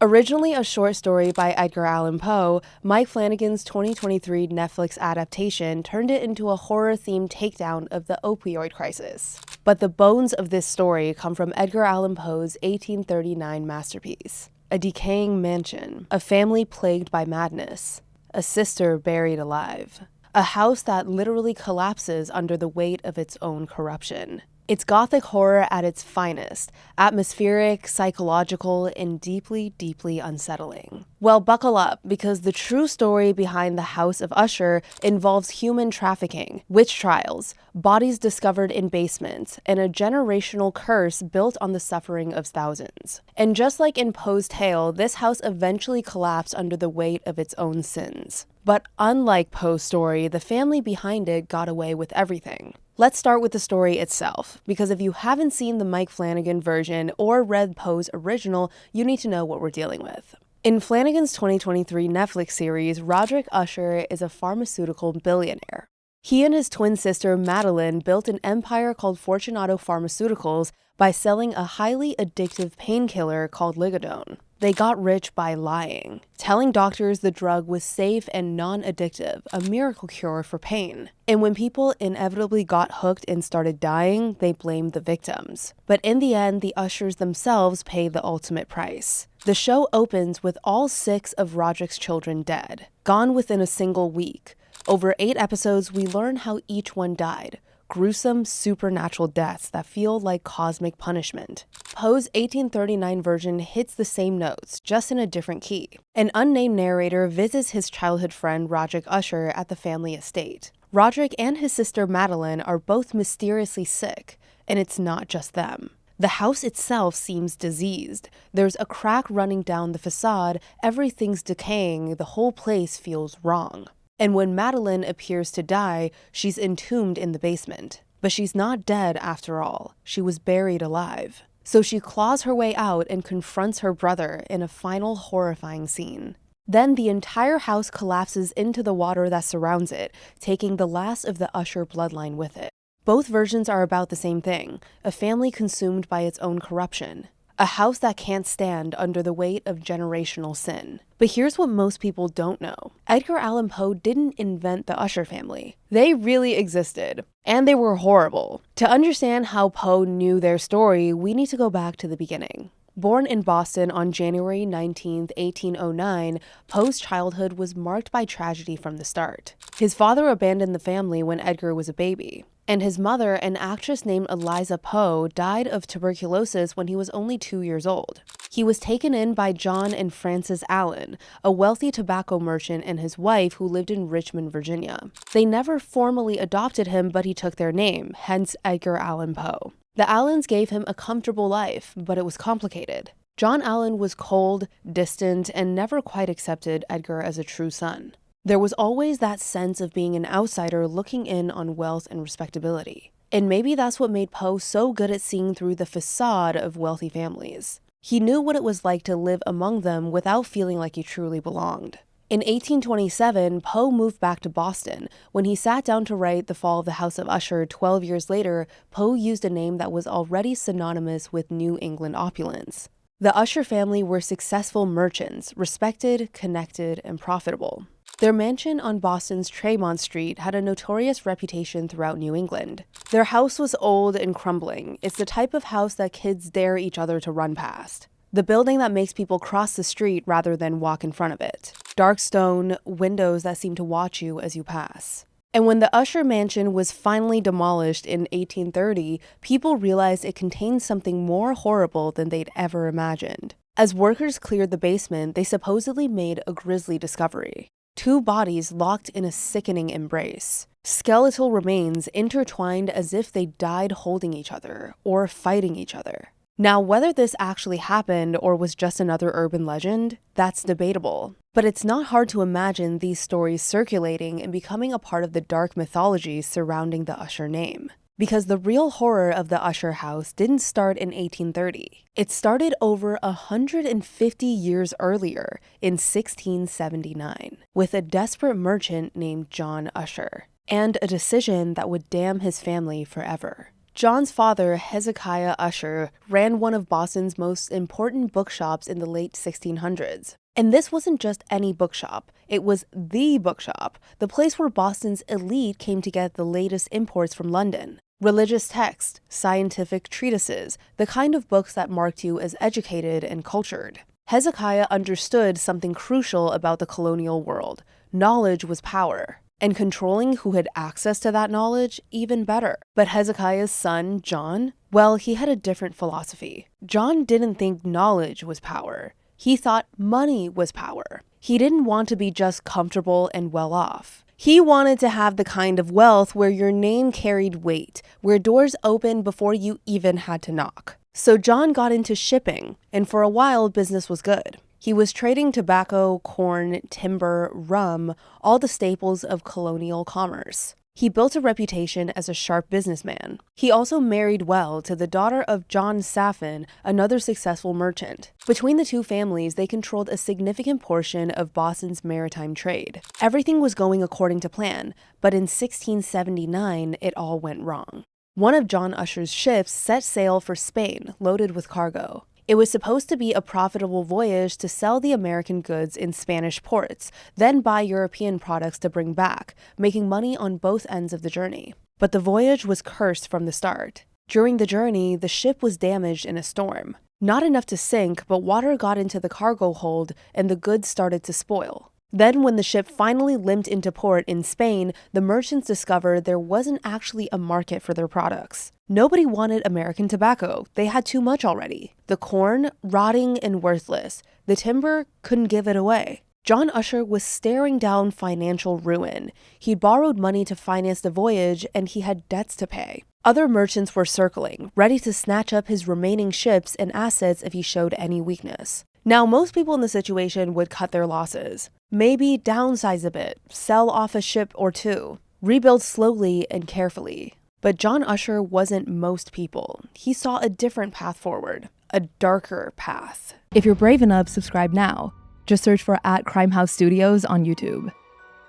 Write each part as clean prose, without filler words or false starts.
Originally a short story by Edgar Allan Poe, Mike Flanagan's 2023 Netflix adaptation turned it into a horror-themed takedown of the opioid crisis. But the bones of this story come from Edgar Allan Poe's 1839 masterpiece. A decaying mansion, a family plagued by madness, a sister buried alive, a house that literally collapses under the weight of its own corruption. It's gothic horror at its finest, atmospheric, psychological, and deeply, deeply unsettling. Well, buckle up, because the true story behind the House of Usher involves human trafficking, witch trials, bodies discovered in basements, and a generational curse built on the suffering of thousands. And just like in Poe's tale, this house eventually collapsed under the weight of its own sins. But unlike Poe's story, the family behind it got away with everything. Let's start with the story itself, because if you haven't seen the Mike Flanagan version or read Poe's original, you need to know what we're dealing with. In Flanagan's 2023 Netflix series, Roderick Usher is a pharmaceutical billionaire. He and his twin sister, Madeline, built an empire called Fortunato Pharmaceuticals by selling a highly addictive painkiller called Ligodone. They got rich by lying, telling doctors the drug was safe and non-addictive, a miracle cure for pain. And when people inevitably got hooked and started dying, they blamed the victims. But in the end, the Ushers themselves paid the ultimate price. The show opens with all 6 of Roderick's children dead, gone within a single week. Over 8 episodes, we learn how each one died. Gruesome, supernatural deaths that feel like cosmic punishment. Poe's 1839 version hits the same notes, just in a different key. An unnamed narrator visits his childhood friend Roderick Usher at the family estate. Roderick and his sister Madeline are both mysteriously sick, and it's not just them. The house itself seems diseased. There's a crack running down the facade, everything's decaying, the whole place feels wrong. And when Madeline appears to die, she's entombed in the basement. But she's not dead after all. She was buried alive. So she claws her way out and confronts her brother in a final horrifying scene. Then the entire house collapses into the water that surrounds it, taking the last of the Usher bloodline with it. Both versions are about the same thing, a family consumed by its own corruption. A house that can't stand under the weight of generational sin. But here's what most people don't know. Edgar Allan Poe didn't invent the Usher family. They really existed. And they were horrible. To understand how Poe knew their story, we need to go back to the beginning. Born in Boston on January 19, 1809, Poe's childhood was marked by tragedy from the start. His father abandoned the family when Edgar was a baby. And his mother, an actress named Eliza Poe, died of tuberculosis when he was only 2 years old. He was taken in by John and Frances Allen, a wealthy tobacco merchant, and his wife who lived in Richmond, Virginia. They never formally adopted him, but he took their name, hence Edgar Allan Poe. The Allens gave him a comfortable life, but it was complicated. John Allen was cold, distant, and never quite accepted Edgar as a true son. There was always that sense of being an outsider looking in on wealth and respectability. And maybe that's what made Poe so good at seeing through the facade of wealthy families. He knew what it was like to live among them without feeling like he truly belonged. In 1827, Poe moved back to Boston. When he sat down to write The Fall of the House of Usher 12 years later, Poe used a name that was already synonymous with New England opulence. The Usher family were successful merchants, respected, connected, and profitable. Their mansion on Boston's Tremont Street had a notorious reputation throughout New England. Their house was old and crumbling. It's the type of house that kids dare each other to run past. The building that makes people cross the street rather than walk in front of it. Dark stone, windows that seem to watch you as you pass. And when the Usher mansion was finally demolished in 1830, people realized it contained something more horrible than they'd ever imagined. As workers cleared the basement, they supposedly made a grisly discovery. 2 bodies locked in a sickening embrace. Skeletal remains intertwined as if they died holding each other or fighting each other. Now, whether this actually happened or was just another urban legend, that's debatable. But it's not hard to imagine these stories circulating and becoming a part of the dark mythology surrounding the Usher name. Because the real horror of the Usher house didn't start in 1830. It started over 150 years earlier, in 1679, with a desperate merchant named John Usher, and a decision that would damn his family forever. John's father, Hezekiah Usher, ran one of Boston's most important bookshops in the late 1600s. And this wasn't just any bookshop, it was the bookshop, the place where Boston's elite came to get the latest imports from London. Religious texts, scientific treatises, the kind of books that marked you as educated and cultured. Hezekiah understood something crucial about the colonial world. Knowledge was power. And controlling who had access to that knowledge, even better. But Hezekiah's son, John, well, he had a different philosophy. John didn't think knowledge was power. He thought money was power. He didn't want to be just comfortable and well off. He wanted to have the kind of wealth where your name carried weight, where doors opened before you even had to knock. So John got into shipping, and for a while business was good. He was trading tobacco, corn, timber, rum, all the staples of colonial commerce. He built a reputation as a sharp businessman. He also married well to the daughter of John Saffin, another successful merchant. Between the two families, they controlled a significant portion of Boston's maritime trade. Everything was going according to plan, but in 1679, it all went wrong. One of John Usher's ships set sail for Spain, loaded with cargo. It was supposed to be a profitable voyage to sell the American goods in Spanish ports, then buy European products to bring back, making money on both ends of the journey. But the voyage was cursed from the start. During the journey, the ship was damaged in a storm. Not enough to sink, but water got into the cargo hold and the goods started to spoil. Then when the ship finally limped into port in Spain, the merchants discovered there wasn't actually a market for their products. Nobody wanted American tobacco. They had too much already. The corn, rotting and worthless. The timber, couldn't give it away. John Usher was staring down financial ruin. He'd borrowed money to finance the voyage, and he had debts to pay. Other merchants were circling, ready to snatch up his remaining ships and assets if he showed any weakness. Now, most people in the situation would cut their losses. Maybe downsize a bit, sell off a ship or two, rebuild slowly and carefully. But John Usher wasn't most people. He saw a different path forward, a darker path. If you're brave enough, subscribe now. Just search for @CrimeHouse Studios on YouTube.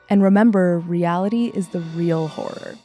And remember, reality is the real horror.